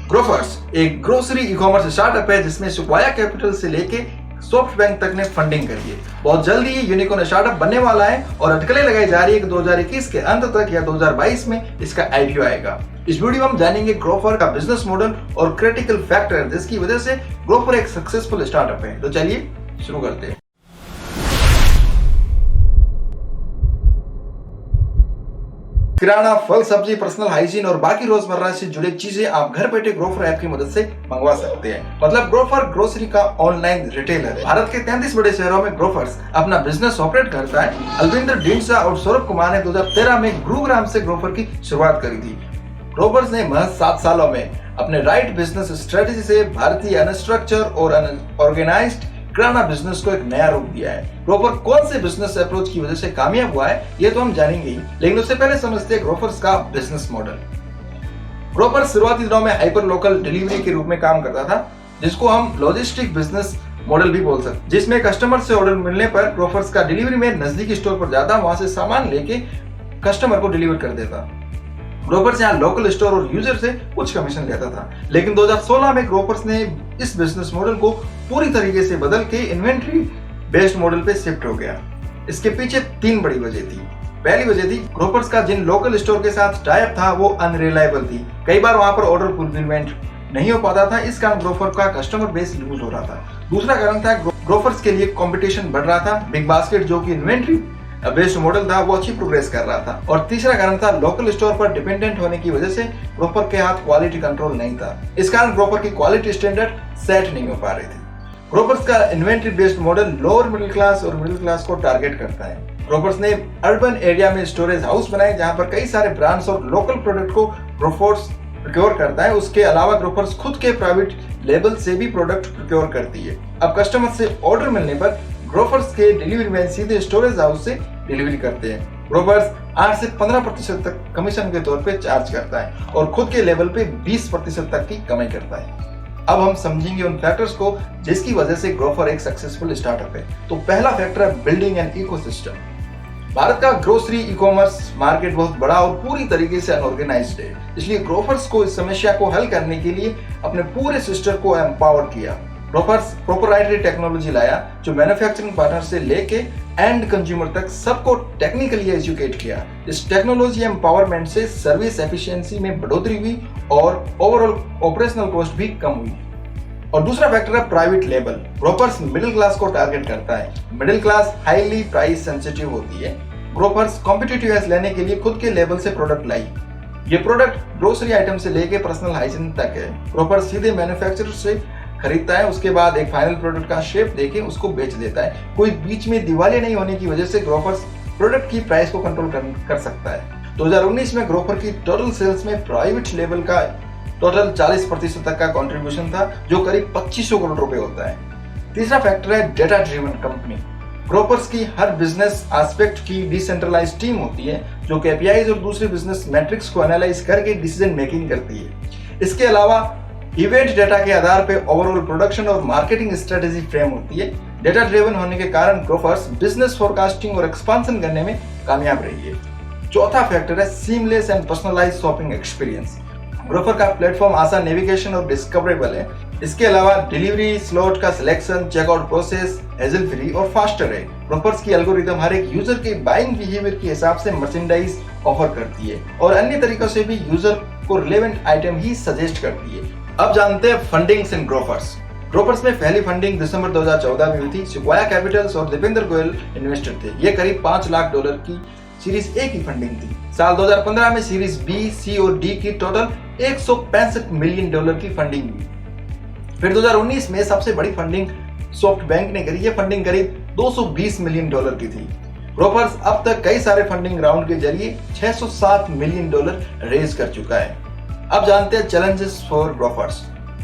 Grofers एक grocery e commerce startup है जिसमें सिक्वाया कैपिटल से लेके सॉफ्ट बैंक तक ने फंडिंग करी है। बहुत जल्दी ये यूनिकॉर्न स्टार्टअप बनने वाला है और अटकलें लगाई जा रही है कि 2021 के अंत तक या 2022 में इसका आईपीओ आएगा। इस वीडियो में हम जानेंगे ग्रोफर का बिजनेस मॉडल और क्रिटिकल फैक्टर जिसकी वजह से ग्रोफर एक सक्सेसफुल स्टार्टअप है। तो चलिए शुरू करते हैं। किराना, फल, सब्जी, पर्सनल हाइजीन और बाकी रोजमर्रा से जुड़ी चीजें आप घर बैठे ग्रोफर ऐप की मदद से मंगवा सकते हैं। मतलब ग्रोफर ग्रोसरी का ऑनलाइन रिटेलर है। भारत के 33 बड़े शहरों में ग्रोफर्स अपना बिजनेस ऑपरेट करता है। अलविंदर ढींडसा और सौरभ कुमार ने 2013 में गुरुग्राम से ग्रोफर की शुरुआत करी थी। ग्रोफर्स ने महज 7 सालों में अपने राइट बिजनेस स्ट्रेटेजी से भारतीय अनस्ट्रक्चर और अनऑर्गेनाइज्ड किराना बिजनेस को एक नया रूप दिया है। ग्रोफर कौन से बिजनेस अप्रोच की वजह से कामयाब हुआ है ये तो हम जानेंगे ही, लेकिन उससे पहले समझते हैं ग्रोफर्स का बिजनेस मॉडल। ग्रोफर शुरुआती दिनों में हाइपर लोकल डिलीवरी के रूप में काम करता था, जिसको हम लॉजिस्टिक बिजनेस मॉडल भी बोल सकते, जिसमें कस्टमर से ऑर्डर मिलने पर ग्रोफर्स का डिलीवरी मैन नजदीकी स्टोर पर जाता, वहां से सामान लेके कस्टमर को डिलीवर कर देता। ग्रोफर्स यहाँ लोकल स्टोर और यूजर से कुछ कमीशन लेता था, लेकिन 2016 में ग्रोफर्स ने इस बिजनेस मॉडल को पूरी तरीके से बदल के इन्वेंट्री बेस्ड मॉडल पे शिफ्ट हो गया। इसके पीछे 3 बड़ी वजह थी। पहली वजह थी ग्रोफर्स का जिन लोकल स्टोर के साथ टाइप था वो अनरिलायबल थी। कई बार वहां पर ऑर्डर फुलफिलमेंट नहीं हो पाता था, इस कारण ग्रोफर का कस्टमर बेस लूज हो रहा था। दूसरा कारण था ग्रोफर्स के लिए कंपटीशन बढ़ रहा था। बिग बास्केट जो कि इन्वेंट्री बेस्ड मॉडल था वो अच्छी प्रोग्रेस कर रहा था। और तीसरा कारण था लोकल स्टोर पर डिपेंडेंट होने की वजह से ग्रोफर के हाथ क्वालिटी कंट्रोल नहीं था। इस कारण ग्रोफर की क्वालिटी स्टैंडर्ड सेट नहीं हो पा रही थी। ग्रोफर्स का inventory based model lower middle class और मिडिल क्लास को टारगेट करता है। ग्रोफर्स ने अर्बन एरिया में स्टोरेज हाउस बनाए जहां पर कई सारे ब्रांड्स और लोकल प्रोडक्ट को ग्रोफर्स प्रोक्योर करता है। उसके अलावा ग्रोफर्स खुद के प्राइवेट लेबल से भी प्रोडक्ट प्रोक्योर करती है। अब कस्टमर से ऑर्डर मिलने पर ग्रोफर्स के डिलीवरी मैन सीधे स्टोरेज हाउस से डिलीवरी करते हैं। ग्रोफर्स 8 से 15% तक कमीशन के तौर पे चार्ज करता है और खुद के लेवल पे 20% तक की कमाई करता है। अब हम समझेंगे उन फैक्टर्स को जिसकी वजह से ग्रोफर एक सक्सेसफुल स्टार्टअप है। तो पहला फैक्टर है बिल्डिंग एन इकोसिस्टम। भारत का ग्रोसरी ई कॉमर्स मार्केट बहुत बड़ा और पूरी तरीके से अनऑर्गेनाइज्ड है, इसलिए ग्रोफर्स को इस समस्या को हल करने के लिए अपने पूरे सिस्टम को एम्पावर किया। ग्रोफर्स प्रोप्राइटरी टेक्नोलॉजी लाया जो मैन्युफैक्चरिंग पार्टनर से लेके एंड कंज्यूमर तक सबको टेक्निकली एजुकेट किया। इस टेक्नोलॉजी एम्पावरमेंट से सर्विस एफिशिएंसी में बढ़ोतरी हुई और ओवरऑल ऑपरेशनल कॉस्ट भी कम हुई। और दूसरा फैक्टर है private label. Grofers middle class को टारगेट करता है। Middle class highly price sensitive होती है। ग्रोफर्स कॉम्पिटिटिव एज लेने के लिए खुद के लेबल से प्रोडक्ट लाई। ये प्रोडक्ट ग्रोसरी आइटम से लेके पर्सनल हाइजीन तक है। ग्रोफर्स सीधे मैन्युफैक्चरर से खरीदता है, उसके बाद एक फाइनल प्रोडक्ट का शेप देके उसको बेच देता है। कोई बीच में दिवालिया नहीं होने की वजह से ग्रोफर्स प्रोडक्ट की प्राइस को कंट्रोल कर सकता है। 2019 में ग्रोफर की टोटल सेल्स में प्राइवेट लेबल का टोटल 40% तक का कंट्रीब्यूशन था, जो करीब 2500 करोड़ रुपए होता है। तीसरा फैक्टर है डेटा ड्रिवन कंपनी। ग्रोफर्स की हर बिजनेस एस्पेक्ट की डिसेंट्रलाइज्ड टीम होती है जो केपीआईज और दूसरे बिजनेस मैट्रिक्स को एनालाइज करके डिसीजन मेकिंग करती है। इसके अलावा इवेंट डेटा के आधार पर ओवरऑल प्रोडक्शन और मार्केटिंग स्ट्रेटेजी फ्रेम होती है। डेटा ड्रिवन होने के कारण ग्रोफर्स बिजनेस फोरकास्टिंग और एक्सपांशन करने में कामयाब रही है। चौथा फैक्टर है seamless and personalised shopping experience. Grofer का प्लेटफॉर्म आसान नेविगेशन और डिस्कवरेबल है। इसके अलावा डिलीवरी स्लॉट का selection, checkout process hassle free और फास्टर है। ग्रोफर्स की एल्गोरिदम हर एक यूजर के बाइंग बिहेवियर के हिसाब से मर्चेंडाइज ऑफर करती है और अन्य तरीकों से भी यूजर को रिलेवेंट आइटम ही सजेस्ट करती है। अब जानते हैं फंडिंग्स इन ग्रोफर्स। ग्रोफर्स में पहली फंडिंग दिसंबर 2014 में हुई थी। सिक्वाया कैपिटल्स और दीपेंद्र गोयल इन्वेस्टर थे। ये करीब $5 लाख की सीरीज ए की फंडिंग थी। साल 2015 में सीरीज बी, सी और डी की टोटल $165 मिलियन की फंडिंग हुई। फिर 2019 में सबसे बड़ी फंडिंग सॉफ्ट बैंक ने करी। ये फंडिंग करीब $220 मिलियन की थी। ग्रोफर्स अब तक कई सारे फंडिंग राउंड के जरिए $607 मिलियन रेज कर चुका है। अब जानते हैं चैलेंजेस फॉर ग्रोफर्स।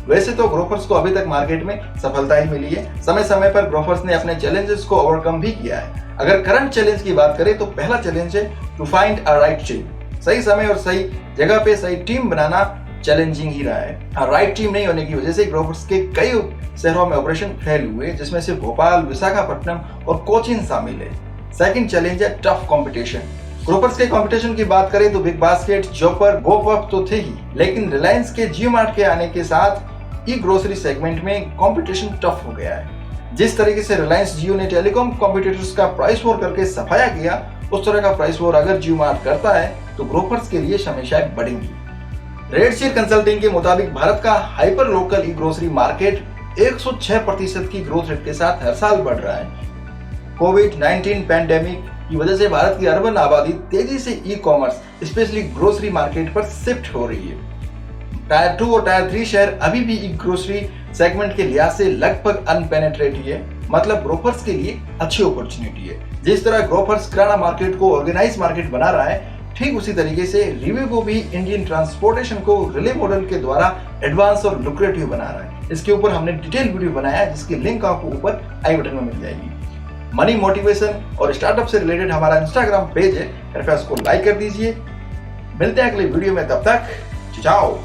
वैसे तो ग्रोफर्स को अभी तक मार्केट में सफलता ही मिली है। समय समय पर ग्रोफर्स ने अपने चैलेंजेस को ओवरकम भी किया है। अगर करंट चैलेंज की बात करें तो पहला चैलेंज है to find a right team. सही समय और सही जगह पे सही टीम बनाना चैलेंजिंग ही रहा है। राइट टीम नहीं होने की वजह से ग्रोफर्स के कई शहरों में ऑपरेशन फेल हुए, जिसमें से भोपाल, विशाखापट्टनम और कोचीन शामिल है। सेकंड चैलेंज है टफ कंपटीशन। ग्रोफर्स के कंपटीशन की बात करें तो बिग बास्केट, जॉपर, गोपअप तो थे ही, लेकिन रिलायंस के जियो मार्ट के आने के साथ ई ग्रोसरी सेगमेंट में कंपटीशन टफ हो गया है। जिस तरीके से रिलायंस जियो ने टेलीकॉम कॉम्पिटिटर्स का प्राइस वॉर करके सफाया किया, उस तरह का प्राइस वॉर अगर जियो मार्ट करता है तो ग्रोफर्स के लिए समस्याएं बढ़ेंगी। रेडशीर कंसल्टिंग के मुताबिक भारत का हाइपर लोकल ई ग्रोसरी मार्केट 106% की ग्रोथ रेट के साथ हर साल बढ़ रहा है। कोविड-19 पैंडेमिक की वजह से भारत की अर्बन आबादी तेजी से e commerce specially grocery market पर शिफ्ट हो रही है। टायर 2 और टायर 3 शहर अभी भी ई ग्रोसरी सेगमेंट के लिहाज से लगभग अनपेनेट्रेटेड है, मतलब ग्रोफर्स के लिए अच्छी अपॉर्चुनिटी है। जिस तरह ग्रोफर्स किराना मार्केट को ऑर्गेनाइज मार्केट बना रहा है, ठीक उसी तरीके से रिव्यू भी इंडियन ट्रांसपोर्टेशन को रिले मॉडल के द्वारा एडवांस और लुक्रेटिव बना रहा है। इसके ऊपर हमने डिटेल वीडियो बनाया है, जिसकी लिंक आपको ऊपर आई बटन में मिल जाएगी। मनी मोटिवेशन और स्टार्टअप से रिलेटेड हमारा इंस्टाग्राम पेज है, कृपया उसको लाइक कर दीजिए। मिलते हैं अगले वीडियो में, तब तक जाओ।